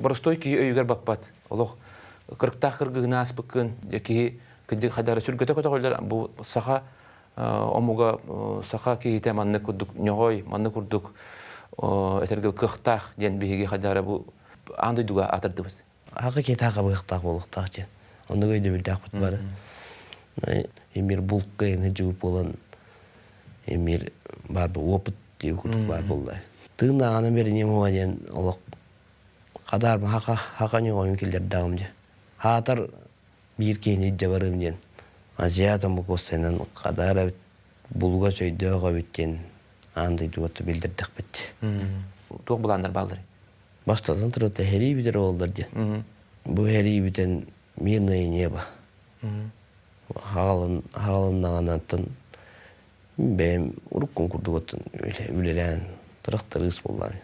Простой ки өйгөр баппат. Олох кырктах кыргыгына аспыккын, яки кыдды хадары сүргөтө көтөгөлөр бу саха омуга саха кийте манны курдук ньогой, манны курдук этергел кыхтах ден биги хадары бу андай дуга атырдыбыз. Ага кетаға быхтақ болуқтақ же. Оны көйді білдақ бұт бары. Емир бұлққайын жүгіп болан, емир бар бұл опыт дейі күтік бар болдай. Тығында ағанын бері нем оға ден олық қадар ма хақа не ойын келдер дағым же. Хатар бір кейін едже барым ден. Азиятын бұл қостайынан қадар бұлға сөйді оға біттен аңдай дуғатты білдірдік бітті. Тоқ бұландар балдыр. Бастадан тұрыпта хәрі бітер олдар ден. Бұл хәрі бітен мирный небо. Хағалыннағанаттын бәйім ұрыққын күрдіғаттын үлелән тұрақтырғыс болған.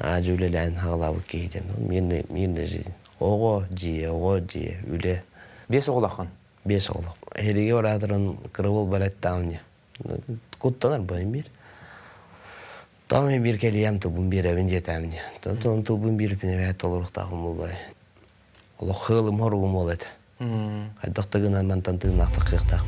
Ажы үлелән хағалабы кейден. Мирный жизнь. Оғы жие, үле. 5 оғылақын? 5 оғылақ. Хәреге оратырын қырывыл балеттауын. Құттанар байым бір. Тамы bir keliyem tılbın bir evin jetemni. Ton tılbın bir pine ve toluruk tağım olay. Ola xılım horugum oladı. Haydaqtagınan man tantığın aqtaq qıqtaq